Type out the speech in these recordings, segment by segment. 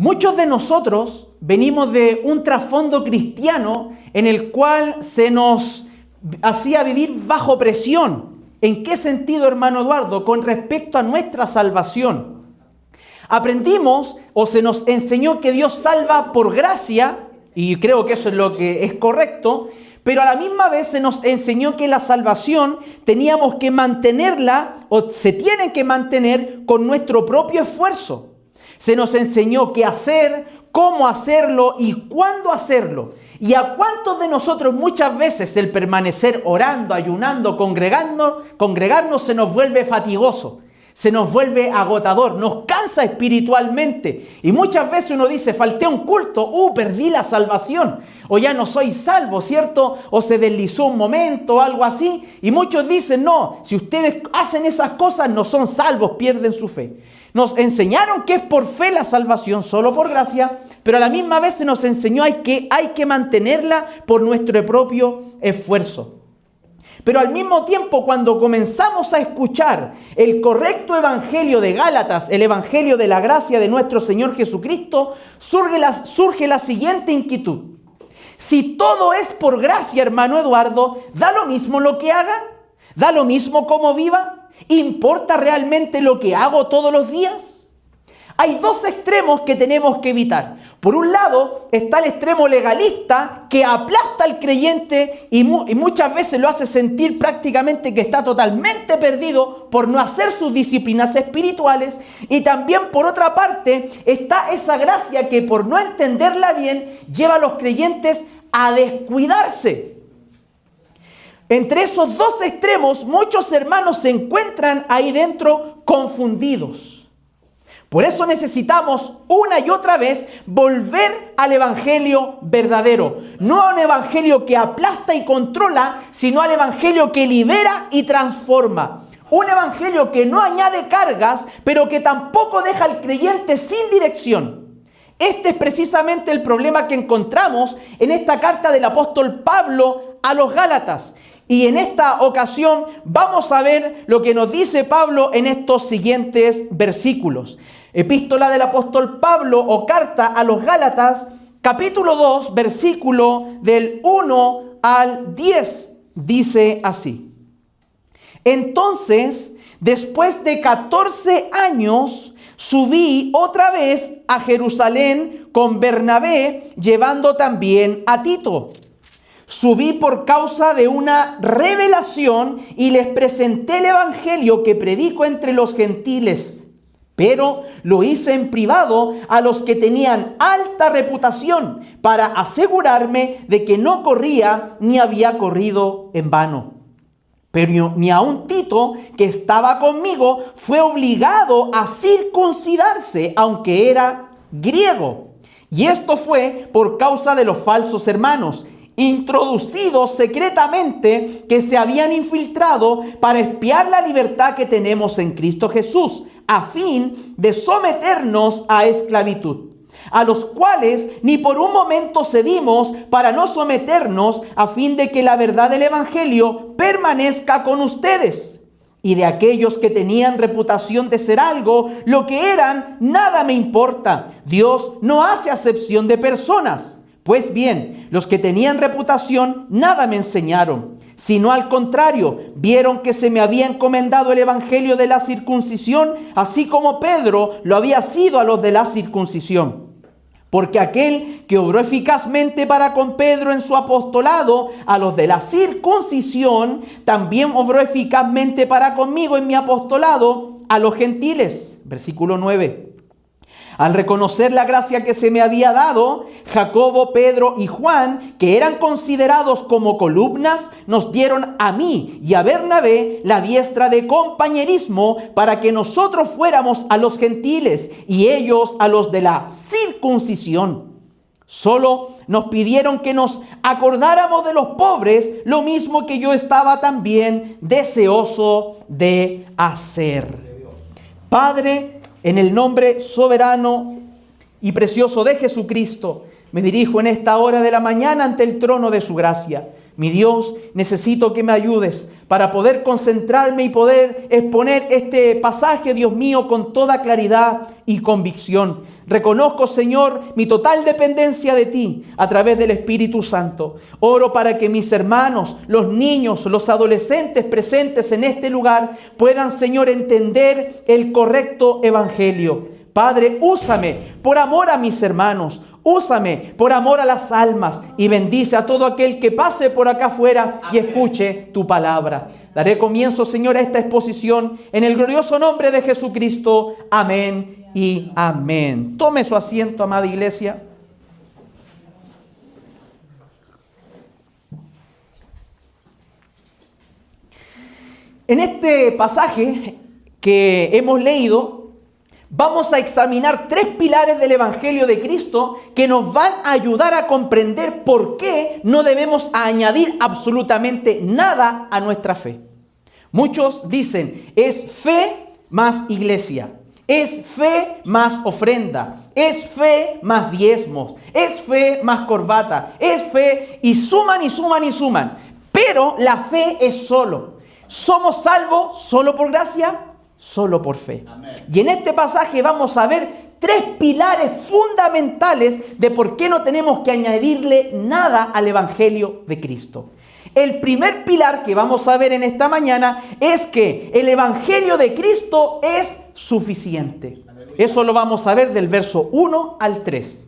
Muchos de nosotros venimos de un trasfondo cristiano en el cual se nos hacía vivir bajo presión. ¿En qué sentido, hermano Eduardo? Con respecto a nuestra salvación. Aprendimos o se nos enseñó que Dios salva por gracia, y creo que eso es lo que es correcto, pero a la misma vez se nos enseñó que la salvación teníamos que mantenerla o se tiene que mantener con nuestro propio esfuerzo. Se nos enseñó qué hacer, cómo hacerlo y cuándo hacerlo. ¿Y a cuántos de nosotros muchas veces el permanecer orando, ayunando, congregarnos se nos vuelve fatigoso? Se nos vuelve agotador, nos cansa espiritualmente. Y muchas veces uno dice, falté a un culto, perdí la salvación. O ya no soy salvo, ¿cierto? O se deslizó un momento o algo así. Y muchos dicen, no, si ustedes hacen esas cosas no son salvos, pierden su fe. Nos enseñaron que es por fe la salvación, solo por gracia, pero a la misma vez se nos enseñó que hay que mantenerla por nuestro propio esfuerzo. Pero al mismo tiempo, cuando comenzamos a escuchar el correcto evangelio de Gálatas, el evangelio de la gracia de nuestro Señor Jesucristo, surge la siguiente inquietud. Si todo es por gracia, hermano Eduardo, ¿da lo mismo lo que haga? ¿Da lo mismo cómo viva? ¿Importa realmente lo que hago todos los días? Hay dos extremos que tenemos que evitar. Por un lado está el extremo legalista que aplasta al creyente y muchas veces lo hace sentir prácticamente que está totalmente perdido por no hacer sus disciplinas espirituales. Y también por otra parte está esa gracia que por no entenderla bien lleva a los creyentes a descuidarse. Entre esos dos extremos muchos hermanos se encuentran ahí dentro confundidos. Por eso necesitamos una y otra vez volver al evangelio verdadero. No a un evangelio que aplasta y controla, sino al evangelio que libera y transforma. Un evangelio que no añade cargas, pero que tampoco deja al creyente sin dirección. Este es precisamente el problema que encontramos en esta carta del apóstol Pablo a los Gálatas. Y en esta ocasión vamos a ver lo que nos dice Pablo en estos siguientes versículos. Epístola del apóstol Pablo o carta a los Gálatas, capítulo 2, versículo del 1 al 10, dice así. Entonces, después de 14 años, subí otra vez a Jerusalén con Bernabé, llevando también a Tito. Subí por causa de una revelación y les presenté el evangelio que predico entre los gentiles. Pero lo hice en privado a los que tenían alta reputación para asegurarme de que no corría ni había corrido en vano. Pero ni aun Tito, que estaba conmigo, fue obligado a circuncidarse, aunque era griego. Y esto fue por causa de los falsos hermanos, introducidos secretamente, que se habían infiltrado para espiar la libertad que tenemos en Cristo Jesús, a fin de someternos a esclavitud, a los cuales ni por un momento cedimos para no someternos, a fin de que la verdad del evangelio permanezca con ustedes. Y de aquellos que tenían reputación de ser algo, lo que eran, nada me importa. Dios no hace acepción de personas. Pues bien, los que tenían reputación nada me enseñaron, sino al contrario, vieron que se me había encomendado el evangelio de la circuncisión, así como Pedro lo había sido a los de la circuncisión. Porque aquel que obró eficazmente para con Pedro en su apostolado, a los de la circuncisión, también obró eficazmente para conmigo en mi apostolado a los gentiles. Versículo 9. Al reconocer la gracia que se me había dado, Jacobo, Pedro y Juan, que eran considerados como columnas, nos dieron a mí y a Bernabé la diestra de compañerismo para que nosotros fuéramos a los gentiles y ellos a los de la circuncisión. Solo nos pidieron que nos acordáramos de los pobres, lo mismo que yo estaba también deseoso de hacer. Padre, en el nombre soberano y precioso de Jesucristo, me dirijo en esta hora de la mañana ante el trono de su gracia. Mi Dios, necesito que me ayudes para poder concentrarme y poder exponer este pasaje, Dios mío, con toda claridad y convicción. Reconozco, Señor, mi total dependencia de ti a través del Espíritu Santo. Oro para que mis hermanos, los niños, los adolescentes presentes en este lugar puedan, Señor, entender el correcto evangelio. Padre, úsame por amor a mis hermanos. Úsame por amor a las almas y bendice a todo aquel que pase por acá afuera y escuche tu palabra. Daré comienzo, Señor, a esta exposición en el glorioso nombre de Jesucristo. Amén y amén. Tome su asiento, amada iglesia. En este pasaje que hemos leído, vamos a examinar 3 pilares del Evangelio de Cristo que nos van a ayudar a comprender por qué no debemos añadir absolutamente nada a nuestra fe. Muchos dicen, es fe más iglesia, es fe más ofrenda, es fe más diezmos, es fe más corbata, es fe y suman y suman y suman. Pero la fe es solo. ¿Somos salvos solo por gracia? Solo por fe. Amén. Y en este pasaje vamos a ver 3 pilares fundamentales de por qué no tenemos que añadirle nada al Evangelio de Cristo. El primer pilar que vamos a ver en esta mañana es que el Evangelio de Cristo es suficiente. Aleluya. Eso lo vamos a ver del verso 1 al 3.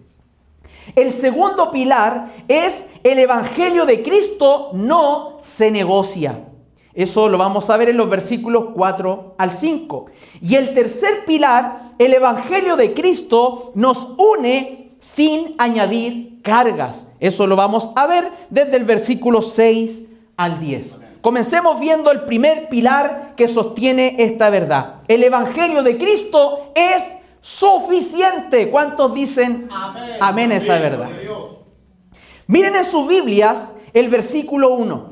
El segundo pilar es el Evangelio de Cristo no se negocia. Eso lo vamos a ver en los versículos 4 al 5. Y el tercer pilar, el Evangelio de Cristo nos une sin añadir cargas. Eso lo vamos a ver desde el versículo 6 al 10. Comencemos viendo el primer pilar que sostiene esta verdad. El Evangelio de Cristo es suficiente. ¿Cuántos dicen amén, amén a esa verdad? Miren en sus Biblias el versículo 1.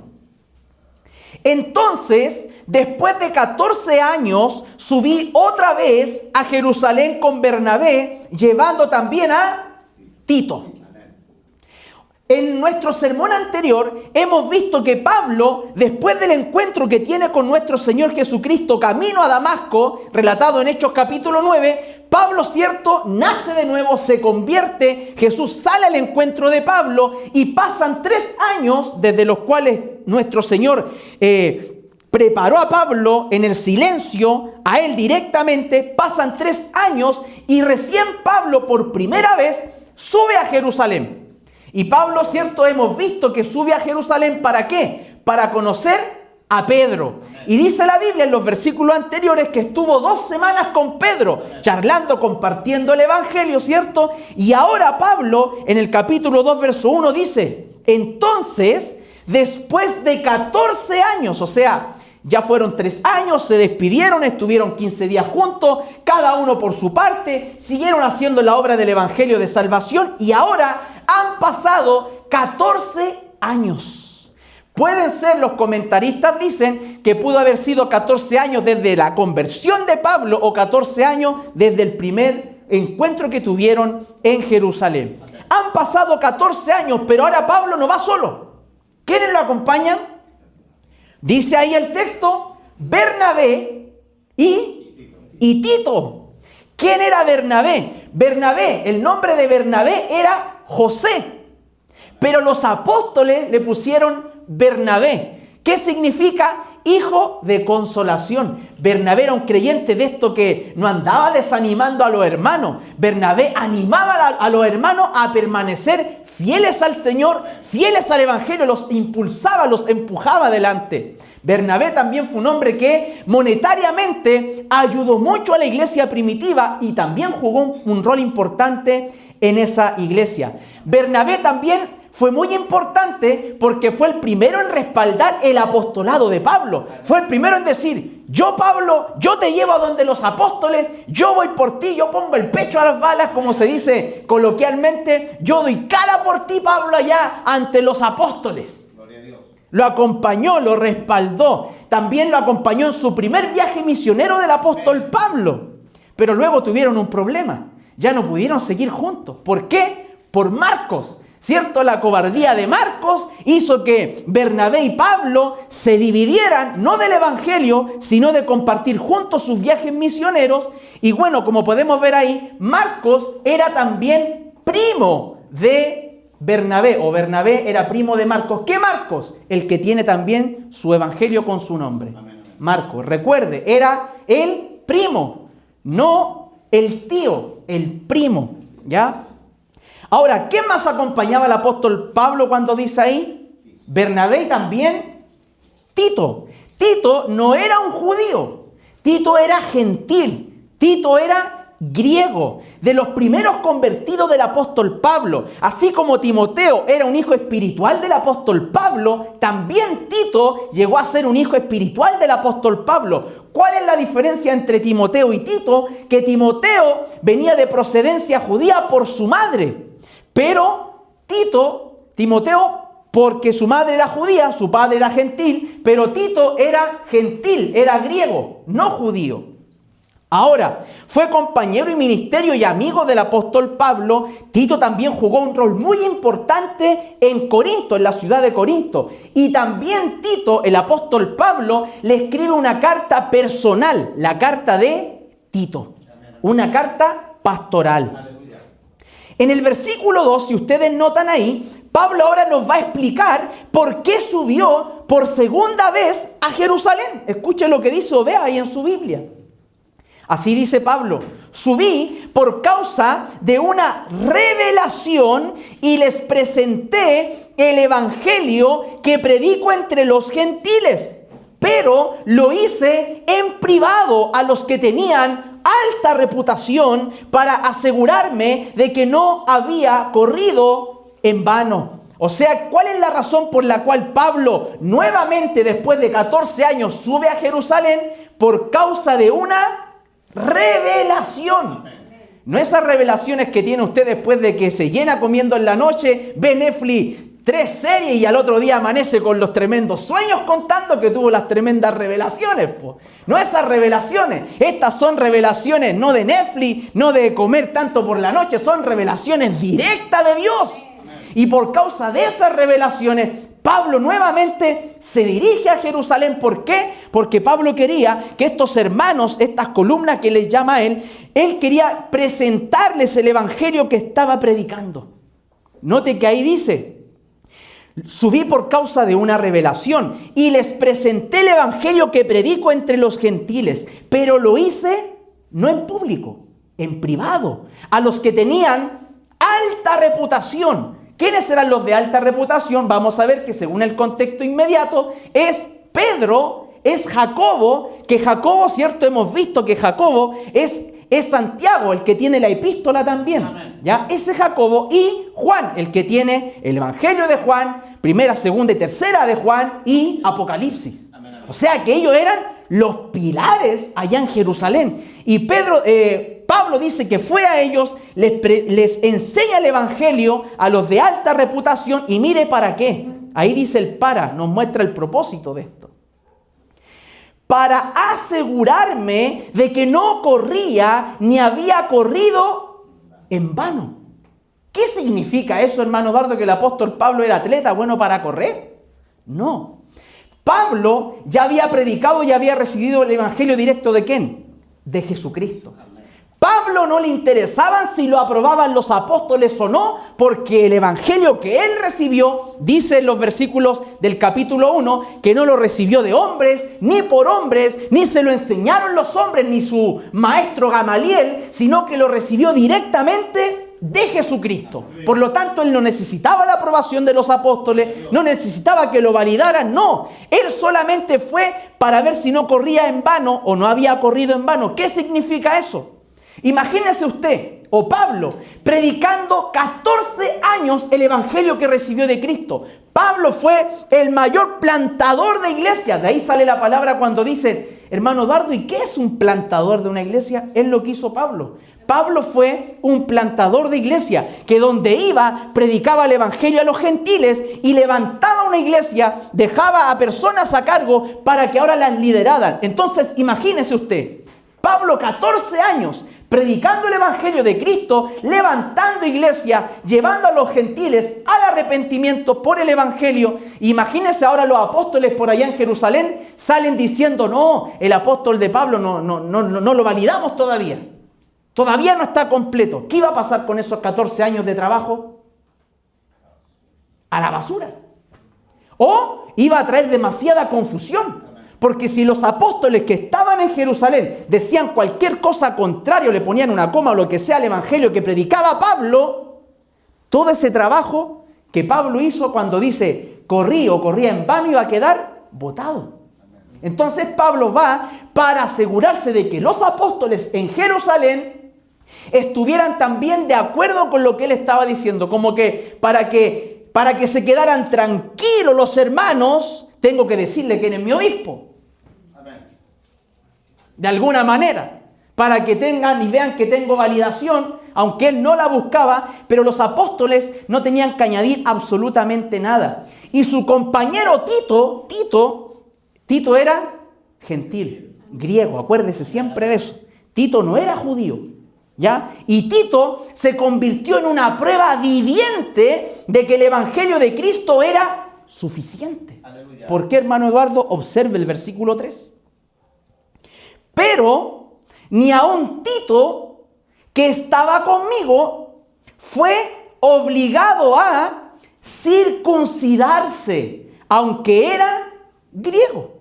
Entonces, después de 14 años, subí otra vez a Jerusalén con Bernabé, llevando también a Tito. En nuestro sermón anterior hemos visto que Pablo, después del encuentro que tiene con nuestro Señor Jesucristo camino a Damasco, relatado en Hechos capítulo 9, Pablo, cierto, nace de nuevo, se convierte, Jesús sale al encuentro de Pablo y pasan 3 años desde los cuales nuestro Señor preparó a Pablo en el silencio, a él directamente, pasan 3 años y recién Pablo por primera vez sube a Jerusalén. Y Pablo, cierto, hemos visto que sube a Jerusalén, ¿para qué? Para conocer a Pedro. Y dice la Biblia en los versículos anteriores que estuvo 2 semanas con Pedro, charlando, compartiendo el Evangelio, ¿cierto? Y ahora Pablo, en el capítulo 2, verso 1, dice, entonces, después de 14 años, o sea, ya fueron 3 años, se despidieron, estuvieron 15 días juntos, cada uno por su parte, siguieron haciendo la obra del Evangelio de salvación y ahora han pasado 14 años. Pueden ser, los comentaristas dicen que pudo haber sido 14 años desde la conversión de Pablo o 14 años desde el primer encuentro que tuvieron en Jerusalén. Han pasado 14 años, pero ahora Pablo no va solo. ¿Quiénes lo acompañan? Dice ahí el texto, Bernabé y Tito. ¿Quién era Bernabé? Bernabé, el nombre de Bernabé era José, pero los apóstoles le pusieron Bernabé. ¿Qué significa? Hijo de consolación. Bernabé era un creyente de esto que no andaba desanimando a los hermanos. Bernabé animaba a los hermanos a permanecer fieles al Señor, fieles al Evangelio, los impulsaba, los empujaba adelante. Bernabé también fue un hombre que monetariamente ayudó mucho a la iglesia primitiva y también jugó un rol importante en esa iglesia. Bernabé también fue muy importante porque fue el primero en respaldar el apostolado de Pablo. Fue el primero en decir, yo Pablo, yo te llevo a donde los apóstoles, yo voy por ti, yo pongo el pecho a las balas, como se dice coloquialmente, yo doy cara por ti, Pablo, allá ante los apóstoles. Gloria a Dios. Lo acompañó, lo respaldó. También lo acompañó en su primer viaje misionero del apóstol Pablo. Pero luego tuvieron un problema. Ya no pudieron seguir juntos. ¿Por qué? Por Marcos. ¿Cierto? La cobardía de Marcos hizo que Bernabé y Pablo se dividieran, no del evangelio, sino de compartir juntos sus viajes misioneros. Y bueno, como podemos ver ahí, Marcos era también primo de Bernabé, o Bernabé era primo de Marcos. ¿Qué Marcos? El que tiene también su evangelio con su nombre. Marcos, recuerde, era el primo, no el tío, el primo, ¿ya? Ahora, ¿quién más acompañaba al apóstol Pablo cuando dice ahí? Bernabé y también Tito. Tito no era un judío, Tito era gentil, Tito era griego, de los primeros convertidos del apóstol Pablo. Así como Timoteo era un hijo espiritual del apóstol Pablo, también Tito llegó a ser un hijo espiritual del apóstol Pablo. ¿Cuál es la diferencia entre Timoteo y Tito? Que Timoteo venía de procedencia judía por su madre. Pero Timoteo, porque su madre era judía, su padre era gentil, pero Tito era gentil, era griego, no judío. Ahora, fue compañero y ministerio y amigo del apóstol Pablo. Tito también jugó un rol muy importante en Corinto, en la ciudad de Corinto. Y también Tito, el apóstol Pablo, le escribe una carta personal, la carta de Tito, una carta pastoral. En el versículo 2, si ustedes notan ahí, Pablo ahora nos va a explicar por qué subió por segunda vez a Jerusalén. Escuche lo que dice o vea ahí en su Biblia. Así dice Pablo: subí por causa de una revelación y les presenté el evangelio que predico entre los gentiles. Pero lo hice en privado a los que tenían alta reputación para asegurarme de que no había corrido en vano. O sea, ¿cuál es la razón por la cual Pablo nuevamente después de 14 años sube a Jerusalén? Por causa de una revelación. No esas revelaciones que tiene usted después de que se llena comiendo en la noche, ve Netflix 3 series y al otro día amanece con los tremendos sueños contando que tuvo las tremendas revelaciones. No esas revelaciones, estas son revelaciones no de Netflix, no de comer tanto por la noche, son revelaciones directas de Dios. Y por causa de esas revelaciones, Pablo nuevamente se dirige a Jerusalén. ¿Por qué? Porque Pablo quería que estos hermanos, estas columnas que les llama a él quería presentarles el evangelio que estaba predicando. Note que ahí dice: subí por causa de una revelación y les presenté el evangelio que predico entre los gentiles, pero lo hice no en público, en privado, a los que tenían alta reputación. ¿Quiénes eran los de alta reputación? Vamos a ver que según el contexto inmediato es Pedro, es Jacobo, que Jacobo, cierto, hemos visto que Jacobo es Santiago, el que tiene la epístola también. Amén. ¿Ya? Ese Jacobo, y Juan, el que tiene el Evangelio de Juan, primera, segunda y tercera de Juan y Apocalipsis. Amén, amén. O sea que ellos eran los pilares allá en Jerusalén. Y Pablo dice que fue a ellos, les enseña el Evangelio a los de alta reputación, y mire para qué. Ahí dice el nos muestra el propósito de esto. Para asegurarme de que no corría ni había corrido en vano. ¿Qué significa eso, hermano Eduardo, que el apóstol Pablo era atleta bueno para correr? No. Pablo ya había predicado y había recibido el evangelio directo ¿de quién? De Jesucristo. Pablo no le interesaban si lo aprobaban los apóstoles o no, porque el evangelio que él recibió, dice en los versículos del capítulo 1, que no lo recibió de hombres, ni por hombres, ni se lo enseñaron los hombres, ni su maestro Gamaliel, sino que lo recibió directamente de Jesucristo. Por lo tanto, él no necesitaba la aprobación de los apóstoles, no necesitaba que lo validaran, no. Él solamente fue para ver si no corría en vano o no había corrido en vano. ¿Qué significa eso? Imagínese usted, o Pablo, predicando 14 años el evangelio que recibió de Cristo. Pablo fue el mayor plantador de iglesias. De ahí sale la palabra cuando dice, hermano Eduardo, ¿y qué es un plantador de una iglesia? Es lo que hizo Pablo. Pablo fue un plantador de iglesia, que donde iba, predicaba el evangelio a los gentiles y levantaba una iglesia, dejaba a personas a cargo para que ahora las lideraran. Entonces, imagínese usted, Pablo 14 años predicando el Evangelio de Cristo, levantando iglesia, llevando a los gentiles al arrepentimiento por el Evangelio. Imagínense ahora los apóstoles por allá en Jerusalén salen diciendo, no, el apóstol de Pablo no lo validamos todavía. Todavía no está completo. ¿Qué iba a pasar con esos 14 años de trabajo? A la basura. O iba a traer demasiada confusión. Porque si los apóstoles que estaban en Jerusalén decían cualquier cosa contrario, le ponían una coma o lo que sea al evangelio que predicaba Pablo, todo ese trabajo que Pablo hizo cuando dice corría en vano iba a quedar botado. Entonces Pablo va para asegurarse de que los apóstoles en Jerusalén estuvieran también de acuerdo con lo que él estaba diciendo, como que para que se quedaran tranquilos los hermanos, tengo que decirle quién es mi obispo. De alguna manera, para que tengan y vean que tengo validación, aunque él no la buscaba, pero los apóstoles no tenían que añadir absolutamente nada. Y su compañero Tito era gentil, griego, acuérdese siempre de eso. Tito no era judío, ¿ya? Y Tito se convirtió en una prueba viviente de que el evangelio de Cristo era suficiente. Aleluya. ¿Por qué, hermano Eduardo? Observe el versículo 3. Pero ni aun Tito, que estaba conmigo, fue obligado a circuncidarse, aunque era griego.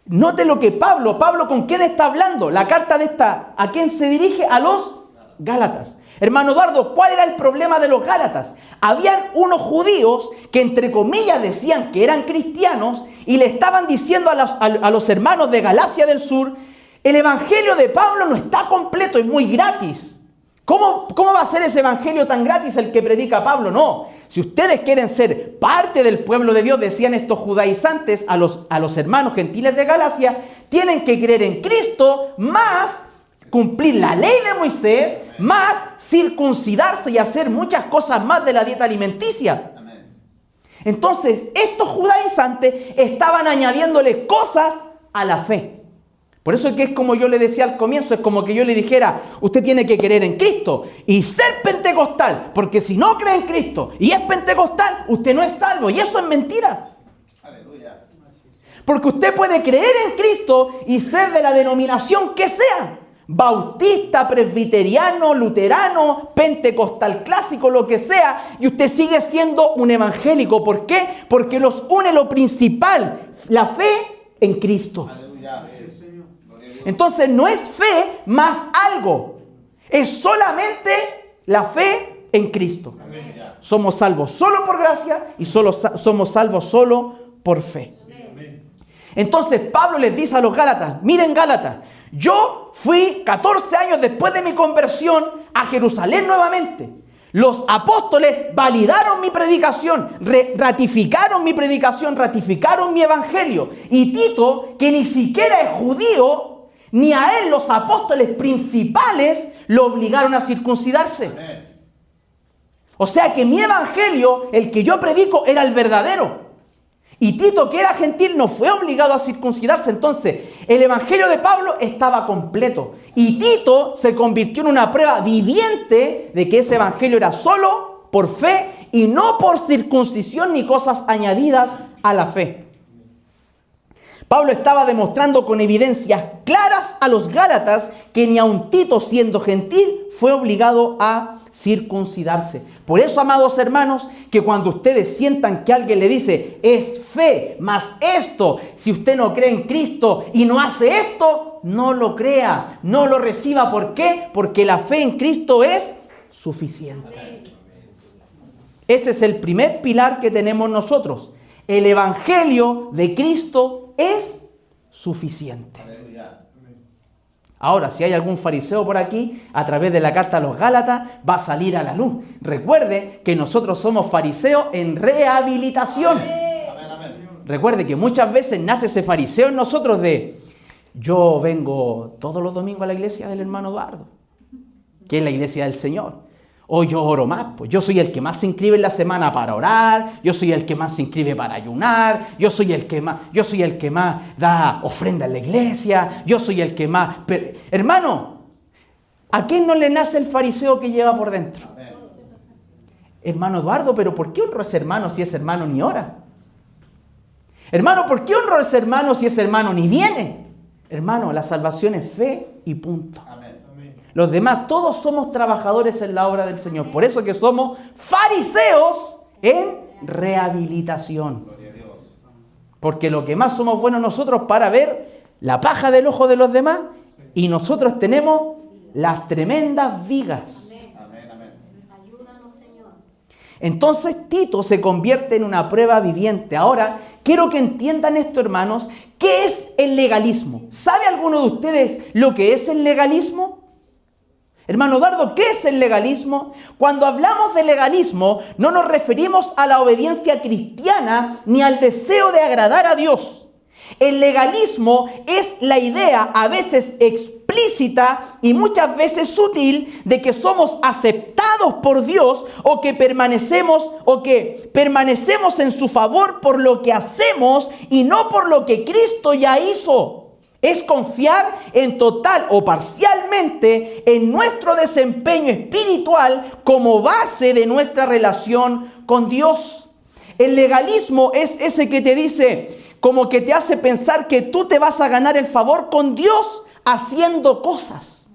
Note lo que Pablo, ¿con quién está hablando? La carta de esta, ¿a quién se dirige? A los Gálatas. Hermano Eduardo, ¿cuál era el problema de los Gálatas? Habían unos judíos que entre comillas decían que eran cristianos y le estaban diciendo a los hermanos de Galacia del Sur, el evangelio de Pablo no está completo, es muy gratis. ¿Cómo va a ser ese evangelio tan gratis el que predica Pablo? No, si ustedes quieren ser parte del pueblo de Dios, decían estos judaizantes a los hermanos gentiles de Galacia, tienen que creer en Cristo, más cumplir la ley de Moisés, más circuncidarse y hacer muchas cosas más de la dieta alimenticia. Amén. Entonces, estos judaizantes estaban añadiéndole cosas a la fe. Por eso es que es como yo le decía al comienzo, es como que yo le dijera, usted tiene que creer en Cristo y ser pentecostal, porque si no cree en Cristo y es pentecostal, usted no es salvo, y eso es mentira. Aleluya. Porque usted puede creer en Cristo y ser de la denominación que sea, bautista, presbiteriano, luterano, pentecostal clásico, lo que sea, y usted sigue siendo un evangélico. ¿Por qué? Porque los une lo principal, la fe en Cristo. Aleluya. Entonces no es fe más algo, es solamente la fe en Cristo. Aleluya. Somos salvos solo por gracia y somos salvos solo por fe. Amén. Entonces Pablo les dice a los Gálatas, miren Gálatas, yo fui 14 años después de mi conversión a Jerusalén nuevamente. Los apóstoles validaron mi predicación, ratificaron mi predicación, ratificaron mi evangelio. Y Tito, que ni siquiera es judío, ni a él los apóstoles principales lo obligaron a circuncidarse. Amén. O sea que mi evangelio, el que yo predico, era el verdadero. Y Tito, que era gentil, no fue obligado a circuncidarse. Entonces, el evangelio de Pablo estaba completo. Y Tito se convirtió en una prueba viviente de que ese evangelio era solo por fe y no por circuncisión ni cosas añadidas a la fe. Pablo estaba demostrando con evidencias claras a los Gálatas que ni aun Tito, siendo gentil, fue obligado a circuncidarse. Por eso, amados hermanos, que cuando ustedes sientan que alguien le dice es fe más esto, si usted no cree en Cristo y no hace esto, no lo crea, no lo reciba. ¿Por qué? Porque la fe en Cristo es suficiente. Ese es el primer pilar que tenemos nosotros. El evangelio de Cristo es suficiente. Ahora, si hay algún fariseo por aquí, a través de la carta a los Gálatas, va a salir a la luz. Recuerde que nosotros somos fariseos en rehabilitación. Recuerde que muchas veces nace ese fariseo en nosotros de, yo vengo todos los domingos a la iglesia del hermano Eduardo, que es la iglesia del Señor. O yo oro más, pues yo soy el que más se inscribe en la semana para orar, yo soy el que más se inscribe para ayunar, yo soy el que más da ofrenda en la iglesia, yo soy el que más... Pero, hermano, ¿A quién no le nace el fariseo que lleva por dentro? Amén. Hermano Eduardo, pero ¿por qué honro a ese hermano si ese hermano ni ora? Hermano, ¿por qué honro a ese hermano si ese hermano ni viene? Hermano, la salvación es fe y punto. Amén. Los demás, todos somos trabajadores en la obra del Señor. Por eso que somos fariseos en rehabilitación. Gloria a Dios. Porque lo que más somos buenos nosotros para ver la paja del ojo de los demás, y nosotros tenemos las tremendas vigas. Amén, amén. Ayúdanos, Señor. Entonces Tito se convierte en una prueba viviente. Ahora, quiero que entiendan esto, hermanos. ¿Qué es el legalismo? ¿Sabe alguno de ustedes lo que es el legalismo? Hermano Eduardo, ¿qué es el legalismo? Cuando hablamos de legalismo, no nos referimos a la obediencia cristiana ni al deseo de agradar a Dios. El legalismo es la idea, a veces explícita y muchas veces sutil, de que somos aceptados por Dios o que permanecemos en su favor por lo que hacemos y no por lo que Cristo ya hizo. Es confiar en total o parcialmente en nuestro desempeño espiritual como base de nuestra relación con Dios. El legalismo es ese que te dice, como que te hace pensar que tú te vas a ganar el favor con Dios haciendo cosas.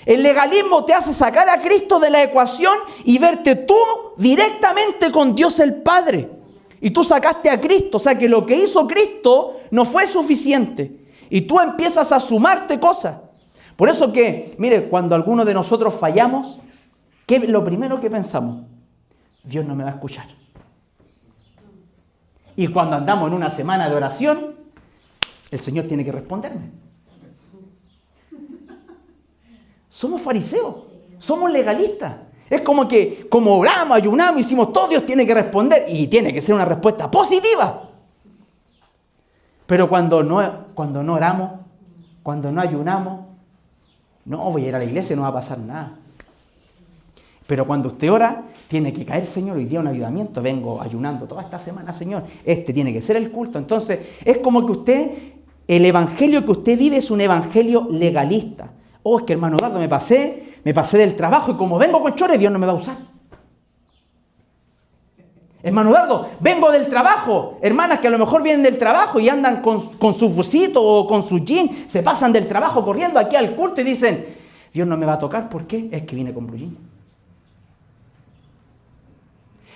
El legalismo te hace sacar a Cristo de la ecuación y verte tú directamente con Dios el Padre. Y tú sacaste a Cristo, o sea que lo que hizo Cristo no fue suficiente. Y tú empiezas a sumarte cosas. Por eso que, mire, cuando alguno de nosotros fallamos, ¿qué es lo primero que pensamos? Dios no me va a escuchar. Y cuando andamos en una semana de oración, el Señor tiene que responderme. Somos fariseos, somos legalistas. Es como que, como oramos, ayunamos, hicimos todo, Dios tiene que responder y tiene que ser una respuesta positiva. Pero cuando no oramos, cuando no ayunamos, no voy a ir a la iglesia, no va a pasar nada. Pero cuando usted ora, tiene que caer, Señor, hoy día un avivamiento, vengo ayunando toda esta semana, Señor, este tiene que ser el culto. Entonces, es como que el evangelio que usted vive es un evangelio legalista. Oh, es que hermano Eduardo, me pasé del trabajo y como vengo con chores, Dios no me va a usar. Hermano Eduardo, vengo del trabajo. Hermanas que a lo mejor vienen del trabajo y andan con su busito o con su jean, se pasan del trabajo corriendo aquí al culto y dicen, Dios no me va a tocar, ¿por qué? Es que vine con blue jean.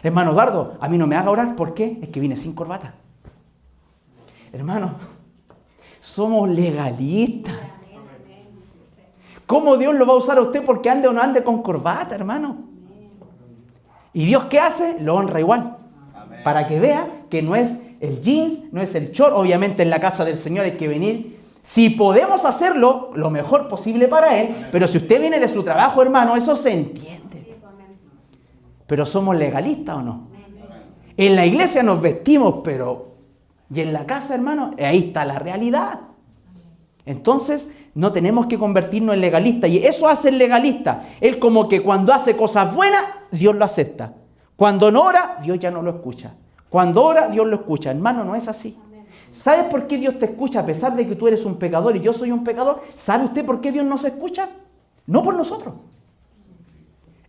Hermano Eduardo, a mí no me haga orar, ¿por qué? Es que vine sin corbata. Hermano, somos legalistas. ¿Cómo Dios lo va a usar a usted porque ande o no ande con corbata, hermano? ¿Y Dios qué hace? Lo honra igual. Amén. Para que vea que no es el jeans, no es el short. Obviamente en la casa del Señor hay que venir. Si podemos hacerlo, lo mejor posible para Él. Pero si usted viene de su trabajo, hermano, eso se entiende. Pero ¿somos legalistas o no? En la iglesia nos vestimos, pero... Y en la casa, hermano, ahí está la realidad. Entonces, no tenemos que convertirnos en legalistas. Y eso hace el legalista. Él como que cuando hace cosas buenas, Dios lo acepta. Cuando no ora, Dios ya no lo escucha. Cuando ora, Dios lo escucha. Hermano, no es así. ¿Sabes por qué Dios te escucha a pesar de que tú eres un pecador y yo soy un pecador? ¿Sabe usted por qué Dios no se escucha? No por nosotros.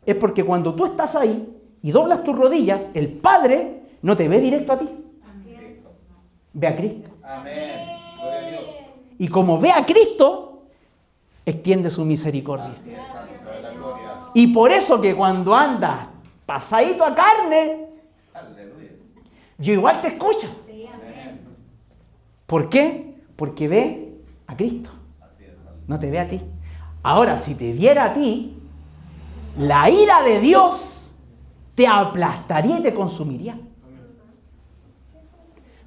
Es porque cuando tú estás ahí y doblas tus rodillas, el Padre no te ve directo a ti. Ve a Cristo. Amén. Gloria a Dios. Y como ve a Cristo, extiende su misericordia. Así es, santo de la gloria. Y por eso que cuando andas pasadito a carne, Aleluya. Dios igual te escucha. Amén. ¿Por qué? Porque ve a Cristo. Así es, santo. No te ve a ti. Ahora, si te viera a ti, la ira de Dios te aplastaría y te consumiría.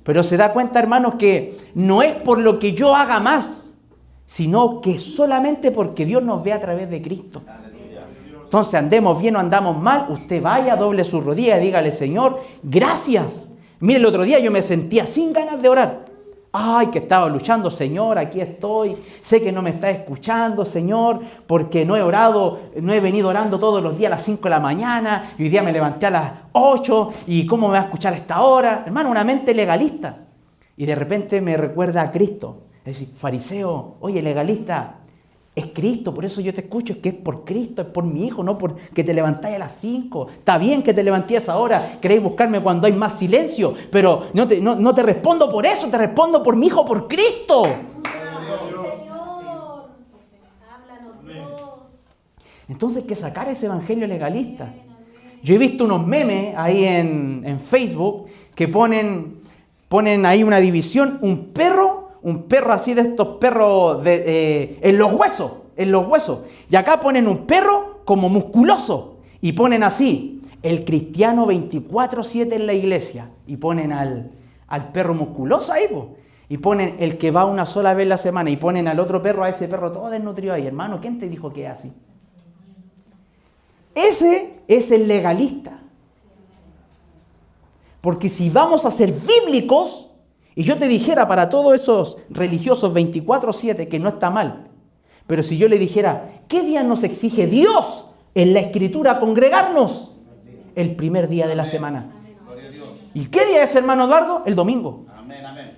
Pero se da cuenta, hermanos, que no es por lo que yo haga más, sino que solamente porque Dios nos ve a través de Cristo. Aleluya. Entonces, andemos bien o andamos mal, usted vaya, doble su rodilla y dígale, Señor, gracias. Mire, el otro día yo me sentía sin ganas de orar. Ay, que estaba luchando, Señor, aquí estoy. Sé que no me está escuchando, Señor, porque no he orado, no he venido orando todos los días a las 5 de la mañana. Y hoy día me levanté a las 8. ¿Y cómo me va a escuchar a esta hora? Hermano, una mente legalista. Y de repente me recuerda a Cristo. Es decir, fariseo, oye, legalista, Es Cristo, por eso yo te escucho, es que es por Cristo, es por mi hijo, no por que te levantáis a las 5. Está bien que te levantéis ahora, queréis buscarme cuando hay más silencio, pero no te respondo por eso, te respondo por mi hijo, por Cristo. Señor, háblanos, Dios. Entonces hay que sacar ese evangelio legalista. Yo he visto unos memes ahí en Facebook que ponen ahí una división, un perro así de estos perros en los huesos. Y acá ponen un perro como musculoso. Y ponen así, el cristiano 24/7 en la iglesia. Y ponen al perro musculoso ahí, po. Y ponen el que va una sola vez a la semana. Y ponen al otro perro, a ese perro todo desnutrido ahí. Hermano, ¿quién te dijo que es así? Ese es el legalista. Porque si vamos a ser bíblicos, y yo te dijera para todos esos religiosos 24/7 que no está mal, pero si yo le dijera, ¿qué día nos exige Dios en la Escritura congregarnos? El primer día de la semana. Gloria a Dios. ¿Y qué día es, hermano Eduardo? El domingo. Amén, amén.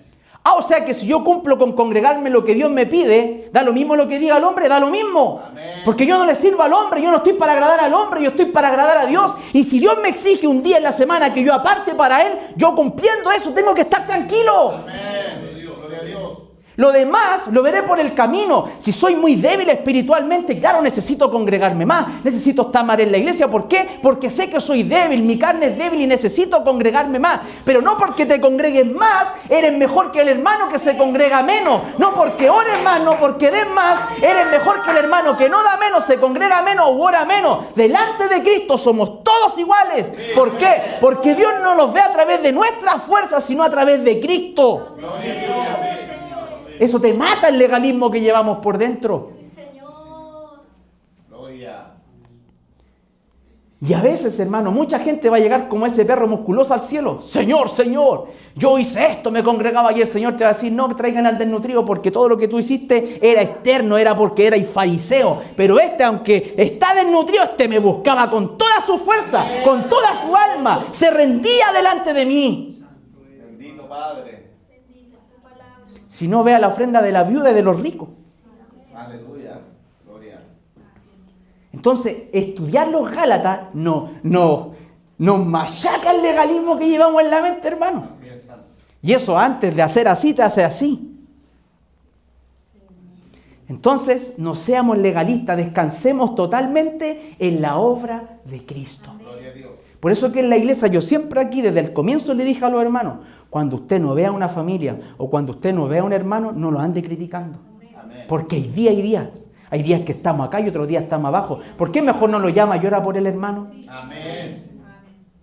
O sea que si yo cumplo con congregarme lo que Dios me pide, da lo mismo lo que diga el hombre, da lo mismo. Amén. Porque yo no le sirvo al hombre, yo no estoy para agradar al hombre, yo estoy para agradar a Dios. Y si Dios me exige un día en la semana que yo aparte para Él, yo cumpliendo eso tengo que estar tranquilo. Amén. Gloria a Dios. Lo demás lo veré por el camino. Si soy muy débil espiritualmente, claro, necesito congregarme más. Necesito estar más en la iglesia. ¿Por qué? Porque sé que soy débil, mi carne es débil y necesito congregarme más. Pero no porque te congregues más, eres mejor que el hermano que se congrega menos. No porque ores más, no porque des más, eres mejor que el hermano que no da menos, se congrega menos o ora menos. Delante de Cristo somos todos iguales. ¿Por qué? Porque Dios no nos ve a través de nuestras fuerzas, sino a través de Cristo. Gloria a Dios. Eso te mata el legalismo que llevamos por dentro. Sí, Señor. Gloria. Y a veces, hermano, mucha gente va a llegar como ese perro musculoso al cielo. Señor, Señor, yo hice esto, me congregaba y el Señor te va a decir, no traigan al desnutrido porque todo lo que tú hiciste era externo, era porque erais fariseo. Pero aunque está desnutrido, me buscaba con toda su fuerza, con toda su alma. Se rendía delante de mí. Bendito Padre. Bendita tu palabra. Si no, vea la ofrenda de la viuda y de los ricos. Aleluya. Gloria. Entonces, estudiar los Gálatas nos machaca el legalismo que llevamos en la mente, hermano. Así es, Santo. Y eso antes de hacer así, te hace así. Entonces, no seamos legalistas, descansemos totalmente en la obra de Cristo. Gloria a Dios. Por eso que en la iglesia, yo siempre aquí, desde el comienzo le dije a los hermanos, cuando usted no vea una familia o cuando usted no vea un hermano, no lo ande criticando. Amén. Porque hay días. Hay días que estamos acá y otros días estamos abajo. ¿Por qué mejor no lo llama y ora por el hermano? Amén.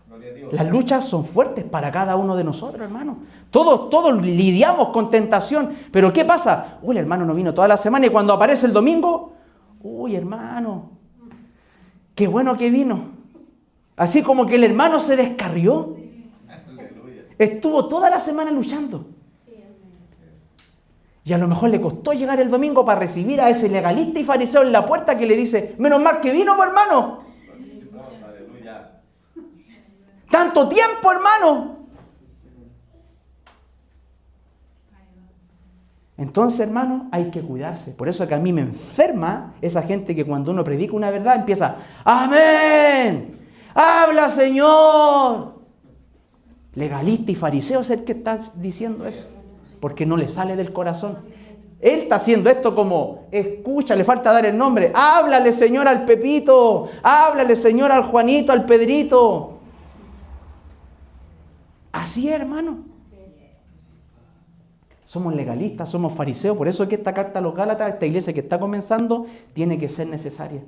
Gloria a Dios. Las luchas son fuertes para cada uno de nosotros, hermano. Todos lidiamos con tentación. Pero ¿qué pasa? Uy, el hermano no vino toda la semana y cuando aparece el domingo, uy, hermano, qué bueno que vino. Así como que el hermano se descarrió. Aleluya. Estuvo toda la semana luchando. Y a lo mejor le costó llegar el domingo para recibir a ese legalista y fariseo en la puerta que le dice, menos mal que vino, pues, hermano. Aleluya. Tanto tiempo, hermano. Entonces, hermano, hay que cuidarse. Por eso que a mí me enferma esa gente que cuando uno predica una verdad empieza, ¡amén! ¡Habla, Señor! Legalista y fariseo es el que está diciendo eso. Porque no le sale del corazón. Él está haciendo esto como, escucha, le falta dar el nombre. Háblale, Señor, al Pepito. Háblale, Señor, al Juanito, al Pedrito. Así es, hermano. Somos legalistas, somos fariseos. Por eso es que esta carta a los Gálatas, esta iglesia que está comenzando, tiene que ser necesaria.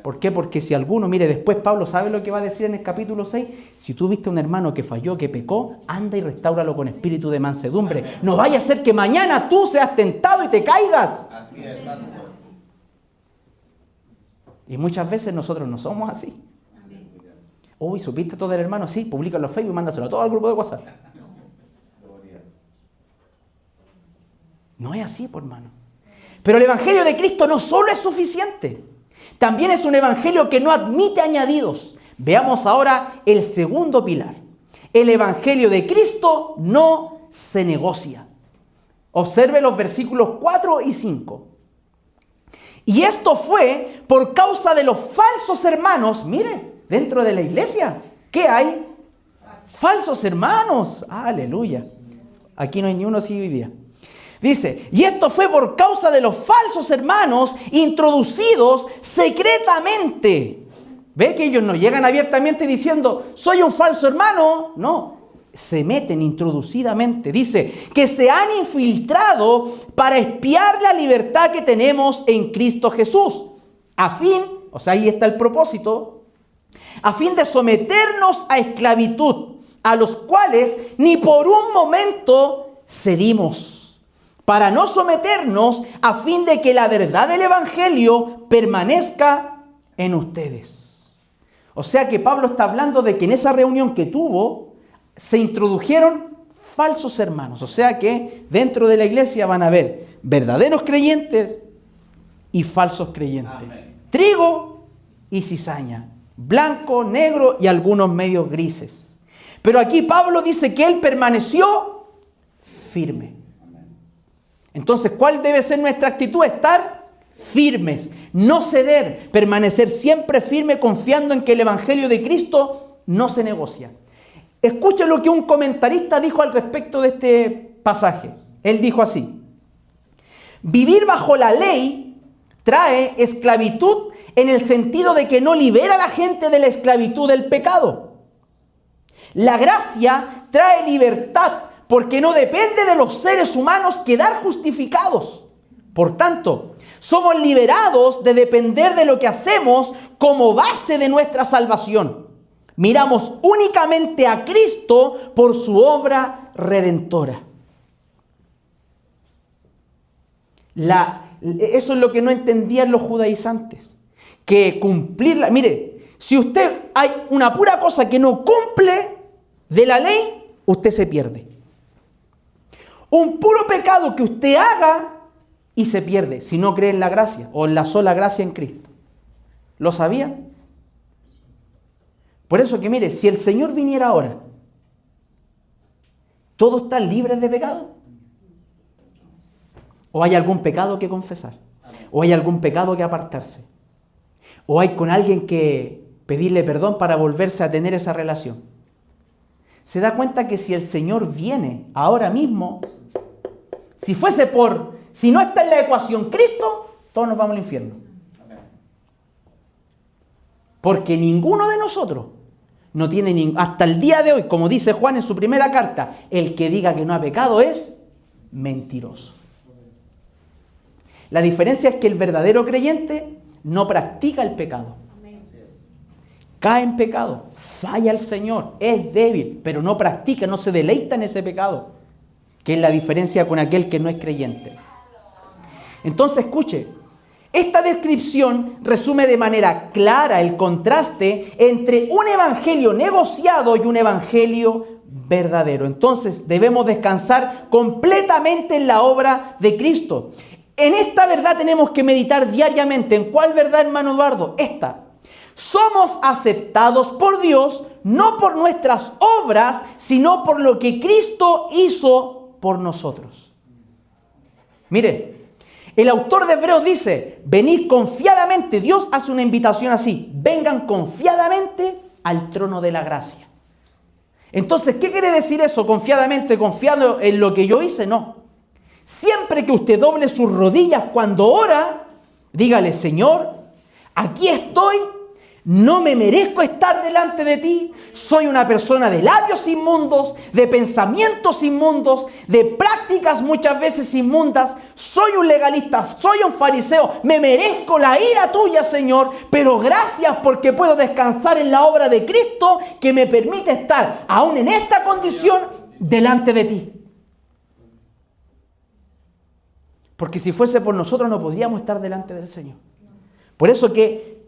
¿Por qué? Porque si alguno, mire, después Pablo sabe lo que va a decir en el capítulo 6. Si tú viste a un hermano que falló, que pecó, anda y restáuralo con espíritu de mansedumbre. Amén. No vaya a ser que mañana tú seas tentado y te caigas. Así es, Santo. Y muchas veces nosotros no somos así. Uy, ¿supiste todo del hermano? Sí, públicalo en Facebook y mándaselo a todo el grupo de WhatsApp. Gloria. No es así, por hermano. Pero el evangelio de Cristo no solo es suficiente. También es un evangelio que no admite añadidos. Veamos ahora el segundo pilar. El evangelio de Cristo no se negocia. Observe los versículos 4 y 5. Y esto fue por causa de los falsos hermanos. Mire, dentro de la iglesia, ¿qué hay? Falsos hermanos. Aleluya. Aquí no hay ni uno así hoy día. Dice, y esto fue por causa de los falsos hermanos introducidos secretamente. ¿Ve que ellos no llegan abiertamente diciendo, soy un falso hermano? No, se meten introducidamente. Dice, que se han infiltrado para espiar la libertad que tenemos en Cristo Jesús. A fin, o sea, ahí está el propósito, a fin de someternos a esclavitud, a los cuales ni por un momento cedimos, para no someternos, a fin de que la verdad del Evangelio permanezca en ustedes. O sea que Pablo está hablando de que en esa reunión que tuvo, se introdujeron falsos hermanos. O sea que dentro de la iglesia van a haber verdaderos creyentes y falsos creyentes. Amén. Trigo y cizaña, blanco, negro y algunos medios grises. Pero aquí Pablo dice que él permaneció firme. Entonces, ¿cuál debe ser nuestra actitud? Estar firmes, no ceder, permanecer siempre firme confiando en que el Evangelio de Cristo no se negocia. Escuchen lo que un comentarista dijo al respecto de este pasaje. Él dijo así: vivir bajo la ley trae esclavitud en el sentido de que no libera a la gente de la esclavitud del pecado. La gracia trae libertad porque no depende de los seres humanos quedar justificados. Por tanto, somos liberados de depender de lo que hacemos como base de nuestra salvación. Miramos únicamente a Cristo por su obra redentora. Eso es lo que no entendían los judaizantes. Que cumplirla... Mire, si usted hay una pura cosa que no cumple de la ley, usted se pierde. Un puro pecado que usted haga y se pierde si no cree en la gracia o en la sola gracia en Cristo. ¿Lo sabía? Por eso que mire, si el Señor viniera ahora, ¿todos están libres de pecado? ¿O hay algún pecado que confesar? ¿O hay algún pecado que apartarse? ¿O hay con alguien que pedirle perdón para volverse a tener esa relación? Se da cuenta que si el Señor viene ahora mismo, si no está en la ecuación Cristo, todos nos vamos al infierno. Porque ninguno de nosotros no tiene, hasta el día de hoy, como dice Juan en su primera carta, el que diga que no ha pecado es mentiroso. La diferencia es que el verdadero creyente no practica el pecado. Cae en pecado, falla al Señor, es débil, pero no practica, no se deleita en ese pecado, que es la diferencia con aquel que no es creyente. Entonces, escuche, esta descripción resume de manera clara el contraste entre un evangelio negociado y un evangelio verdadero. Entonces, debemos descansar completamente en la obra de Cristo. En esta verdad tenemos que meditar diariamente. ¿En cuál verdad, hermano Eduardo? Esta. Somos aceptados por Dios no por nuestras obras, sino por lo que Cristo hizo por nosotros. Mire, el autor de Hebreos dice, venid confiadamente. Dios hace una invitación así, vengan confiadamente al trono de la gracia. Entonces, ¿qué quiere decir eso? Confiadamente, confiando en lo que yo hice, no. Siempre que usted doble sus rodillas cuando ora, dígale, Señor, aquí estoy. No me merezco estar delante de ti. Soy una persona de labios inmundos, de pensamientos inmundos, de prácticas muchas veces inmundas. Soy un legalista, soy un fariseo. Me merezco la ira tuya, Señor. Pero gracias porque puedo descansar en la obra de Cristo que me permite estar, aún en esta condición, delante de ti. Porque si fuese por nosotros no podríamos estar delante del Señor. Por eso que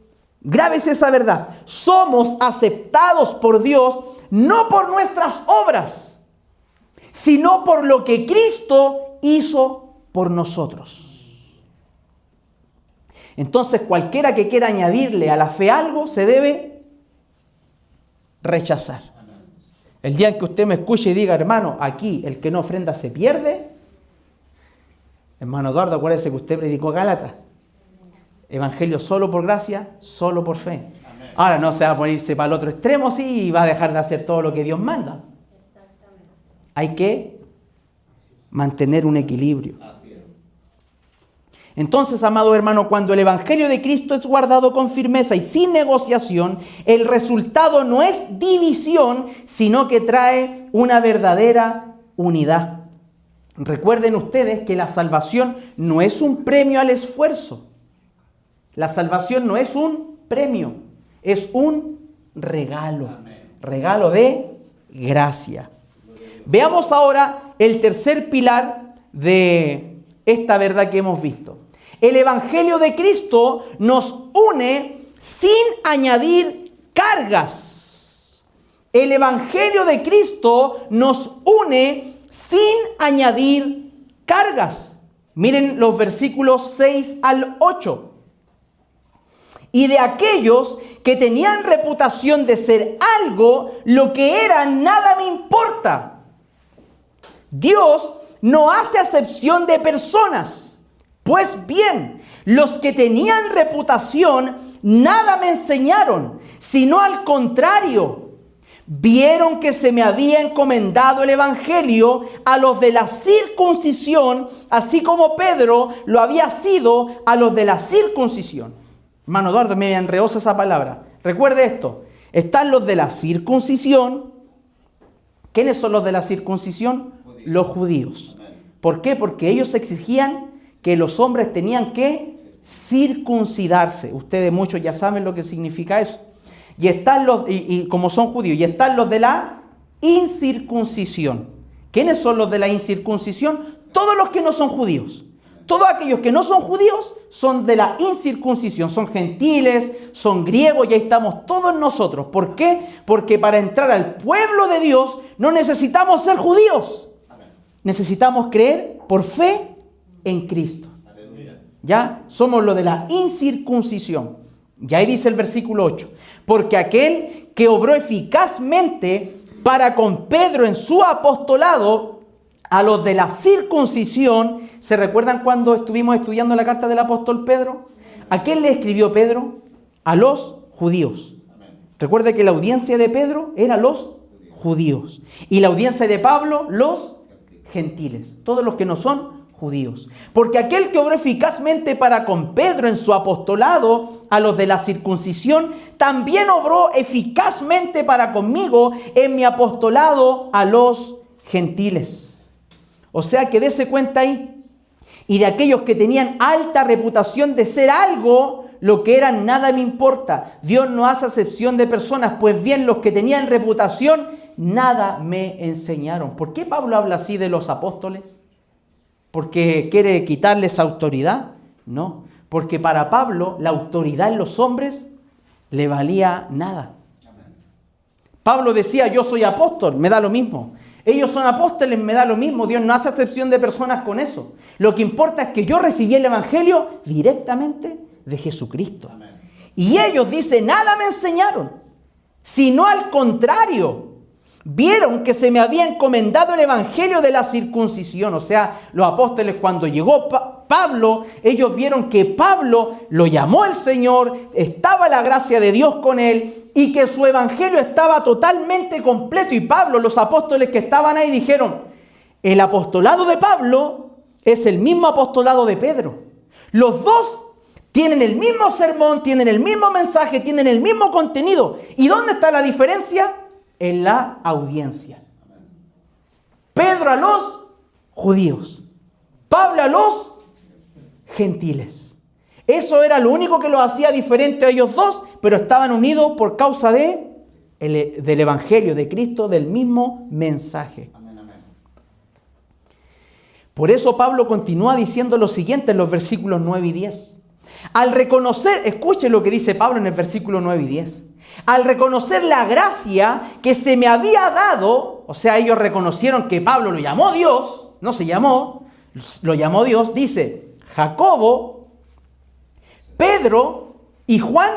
grábese esa verdad. Somos aceptados por Dios no por nuestras obras, sino por lo que Cristo hizo por nosotros. Entonces, cualquiera que quiera añadirle a la fe algo, se debe rechazar. El día en que usted me escuche y diga, hermano, aquí el que no ofrenda se pierde. Hermano Eduardo, acuérdese que usted predicó Gálatas. Evangelio solo por gracia, solo por fe. Amén. Ahora no se va a ponerse para el otro extremo, sí, y va a dejar de hacer todo lo que Dios manda. Exactamente. Hay que mantener un equilibrio. Así es. Entonces, amado hermano, cuando el Evangelio de Cristo es guardado con firmeza y sin negociación, el resultado no es división, sino que trae una verdadera unidad. Recuerden ustedes que la salvación no es un premio al esfuerzo. La salvación no es un premio, es un regalo. Amén. Regalo de gracia. Veamos ahora el tercer pilar de esta verdad que hemos visto. El Evangelio de Cristo nos une sin añadir cargas. El Evangelio de Cristo nos une sin añadir cargas. Miren los versículos 6 al 8. Y de aquellos que tenían reputación de ser algo, lo que eran nada me importa. Dios no hace acepción de personas. Pues bien, los que tenían reputación nada me enseñaron, sino al contrario. Vieron que se me había encomendado el Evangelio a los de la circuncisión, así como Pedro lo había sido a los de la circuncisión. Hermano Eduardo, me enredosa esa palabra. Recuerde esto. Están los de la circuncisión. ¿Quiénes son los de la circuncisión? Judíos. Los judíos. Amén. ¿Por qué? Porque ellos exigían que los hombres tenían que circuncidarse. Ustedes muchos ya saben lo que significa eso. Y están los, y como son judíos, y están los de la incircuncisión. ¿Quiénes son los de la incircuncisión? Todos los que no son judíos. Todos aquellos que no son judíos son de la incircuncisión, son gentiles, son griegos, y ahí estamos todos nosotros. ¿Por qué? Porque para entrar al pueblo de Dios no necesitamos ser judíos. Amén. Necesitamos creer por fe en Cristo. Aleluya. ¿Ya? Somos los de la incircuncisión. Y ahí dice el versículo 8. Porque aquel que obró eficazmente para con Pedro en su apostolado, a los de la circuncisión, ¿se recuerdan cuando estuvimos estudiando la carta del apóstol Pedro? ¿A quién le escribió Pedro? A los judíos. Amén. Recuerde que la audiencia de Pedro era los judíos. Y la audiencia de Pablo, los gentiles. Todos los que no son judíos. Porque aquel que obró eficazmente para con Pedro en su apostolado, a los de la circuncisión, también obró eficazmente para conmigo en mi apostolado a los gentiles. O sea que dése cuenta ahí. Y de aquellos que tenían alta reputación de ser algo, lo que eran nada me importa. Dios no hace acepción de personas. Pues bien, los que tenían reputación, nada me enseñaron. ¿Por qué Pablo habla así de los apóstoles? ¿Porque quiere quitarles autoridad? No. Porque para Pablo la autoridad en los hombres le valía nada. Amén. Pablo decía, yo soy apóstol, me da lo mismo. Ellos son apóstoles, me da lo mismo. Dios no hace acepción de personas con eso. Lo que importa es que yo recibí el Evangelio directamente de Jesucristo. Amén. Y ellos dicen, nada me enseñaron, sino al contrario. Vieron que se me había encomendado el Evangelio de la circuncisión. O sea, los apóstoles cuando llegó Pablo, ellos vieron que Pablo lo llamó el Señor, estaba la gracia de Dios con él y que su Evangelio estaba totalmente completo. Y Pablo, los apóstoles que estaban ahí dijeron, el apostolado de Pablo es el mismo apostolado de Pedro. Los dos tienen el mismo sermón, tienen el mismo mensaje, tienen el mismo contenido. ¿Y dónde está la diferencia? En la audiencia. Pedro a los judíos, Pablo a los gentiles. Eso era lo único que los hacía diferente a ellos dos, pero estaban unidos por causa del Evangelio de Cristo, del mismo mensaje. Amén, amén. Por eso Pablo continúa diciendo lo siguiente en los versículos 9 y 10. Al reconocer, escuchen lo que dice Pablo en el versículo 9 y 10. Al reconocer la gracia que se me había dado, o sea, ellos reconocieron que Pablo lo llamó Dios, no se llamó, lo llamó Dios, dice, Jacobo, Pedro y Juan,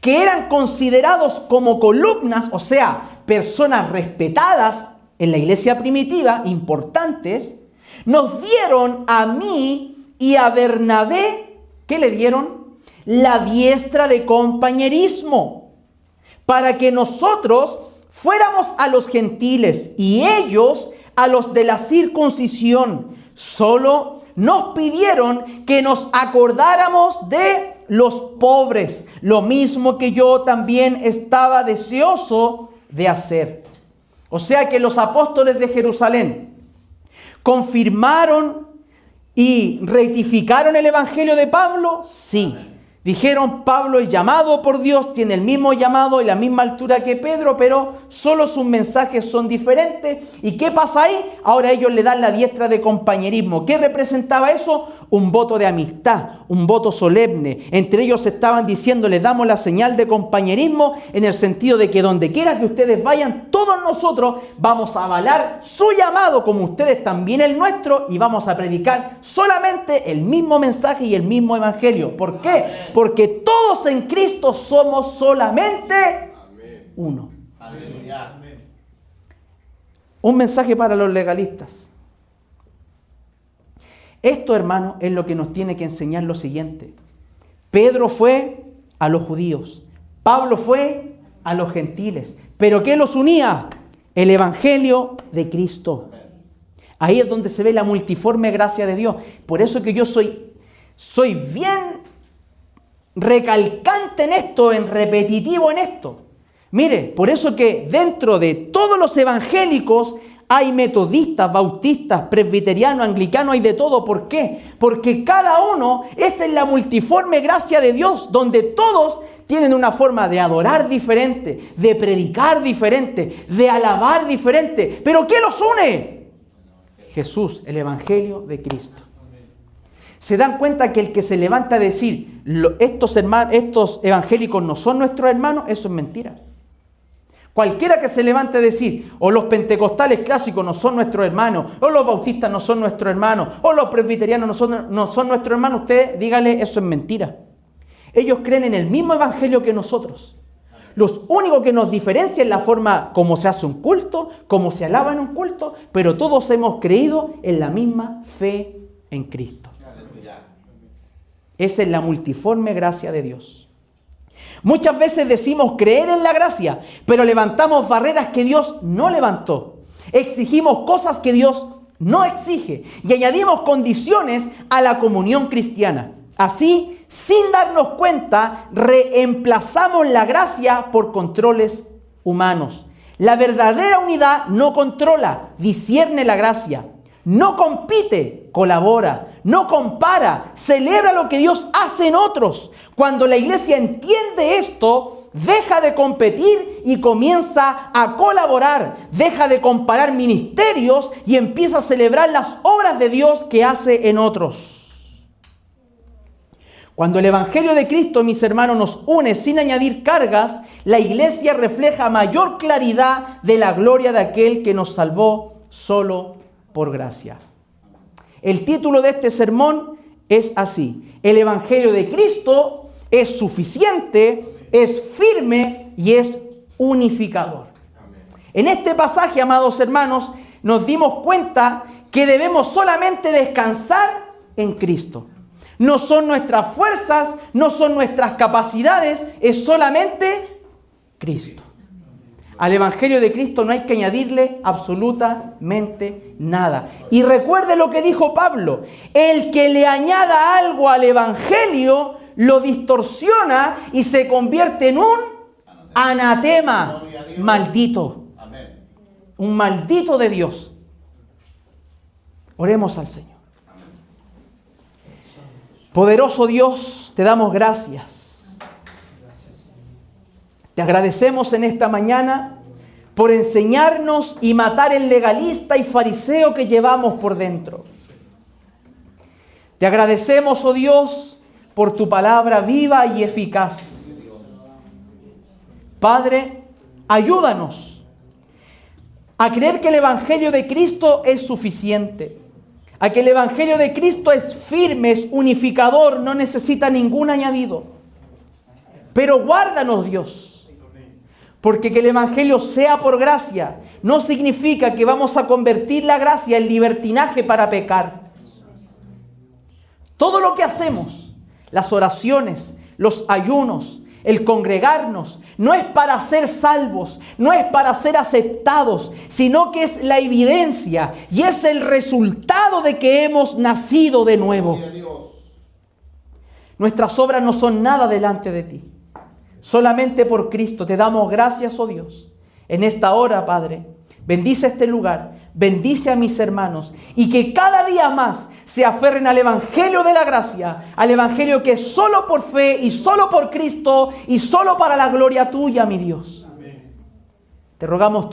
que eran considerados como columnas, o sea, personas respetadas en la iglesia primitiva, importantes, nos dieron a mí y a Bernabé, ¿qué le dieron? la diestra de compañerismo, para que nosotros fuéramos a los gentiles y ellos a los de la circuncisión. Solo nos pidieron que nos acordáramos de los pobres, lo mismo que yo también estaba deseoso de hacer. O sea que los apóstoles de Jerusalén confirmaron y rectificaron el evangelio de Pablo. Sí. Dijeron, Pablo es llamado por Dios, tiene el mismo llamado y la misma altura que Pedro, pero solo sus mensajes son diferentes. ¿Y qué pasa ahí? Ahora ellos le dan la diestra de compañerismo. ¿Qué representaba eso? Un voto de amistad, un voto solemne. Entre ellos estaban diciendo, les damos la señal de compañerismo en el sentido de que donde quiera que ustedes vayan, todos nosotros vamos a avalar su llamado, como ustedes también el nuestro, y vamos a predicar solamente el mismo mensaje y el mismo evangelio. ¿Por qué? Porque todos en Cristo somos solamente uno. Aleluya. Un mensaje para los legalistas. Esto, hermano, es lo que nos tiene que enseñar lo siguiente. Pedro fue a los judíos. Pablo fue a los gentiles. ¿Pero qué los unía? El evangelio de Cristo. Ahí es donde se ve la multiforme gracia de Dios. Por eso que yo soy bien recalcante en esto, en repetitivo en esto. Mire, por eso que dentro de todos los evangélicos hay metodistas, bautistas, presbiterianos, anglicanos, hay de todo. ¿Por qué? Porque cada uno es en la multiforme gracia de Dios, donde todos tienen una forma de adorar diferente, de predicar diferente, de alabar diferente. ¿Pero qué los une? Jesús, el evangelio de Cristo. ¿Se dan cuenta que el que se levanta a decir estos evangélicos no son nuestros hermanos? Eso es mentira. Cualquiera que se levante a decir, o los pentecostales clásicos no son nuestros hermanos, o los bautistas no son nuestros hermanos, o los presbiterianos no son nuestros hermanos, usted dígale, eso es mentira. Ellos creen en el mismo evangelio que nosotros. Los únicos que nos diferencia es la forma como se hace un culto, cómo se alaba en un culto, pero todos hemos creído en la misma fe en Cristo. Esa es la multiforme gracia de Dios. Muchas veces decimos creer en la gracia, pero levantamos barreras que Dios no levantó. Exigimos cosas que Dios no exige y añadimos condiciones a la comunión cristiana. Así, sin darnos cuenta, reemplazamos la gracia por controles humanos. La verdadera unidad no controla, discierne la gracia. No compite, colabora, no compara, celebra lo que Dios hace en otros. Cuando la iglesia entiende esto, deja de competir y comienza a colaborar, deja de comparar ministerios y empieza a celebrar las obras de Dios que hace en otros. Cuando el evangelio de Cristo, mis hermanos, nos une sin añadir cargas, la iglesia refleja mayor claridad de la gloria de aquel que nos salvó solo por gracia. El título de este sermón es así: el evangelio de Cristo es suficiente, es firme y es unificador. En este pasaje, amados hermanos, nos dimos cuenta que debemos solamente descansar en Cristo. No son nuestras fuerzas, no son nuestras capacidades, es solamente Cristo. Al evangelio de Cristo no hay que añadirle absolutamente nada. Y recuerde lo que dijo Pablo: el que le añada algo al evangelio lo distorsiona y se convierte en un anatema, maldito. Un maldito de Dios. Oremos al Señor. Poderoso Dios, te damos gracias. Te agradecemos en esta mañana por enseñarnos y matar el legalista y fariseo que llevamos por dentro. Te agradecemos, oh Dios, por tu palabra viva y eficaz. Padre, ayúdanos a creer que el evangelio de Cristo es suficiente, a que el evangelio de Cristo es firme, es unificador, no necesita ningún añadido. Pero guárdanos, Dios. Porque que el evangelio sea por gracia no significa que vamos a convertir la gracia en libertinaje para pecar. Todo lo que hacemos, las oraciones, los ayunos, el congregarnos, no es para ser salvos, no es para ser aceptados, sino que es la evidencia y es el resultado de que hemos nacido de nuevo. Nuestras obras no son nada delante de ti. Solamente por Cristo te damos gracias, oh Dios. En esta hora, Padre, bendice este lugar, bendice a mis hermanos y que cada día más se aferren al Evangelio de la gracia, al Evangelio que es solo por fe y solo por Cristo y solo para la gloria tuya, mi Dios. Te rogamos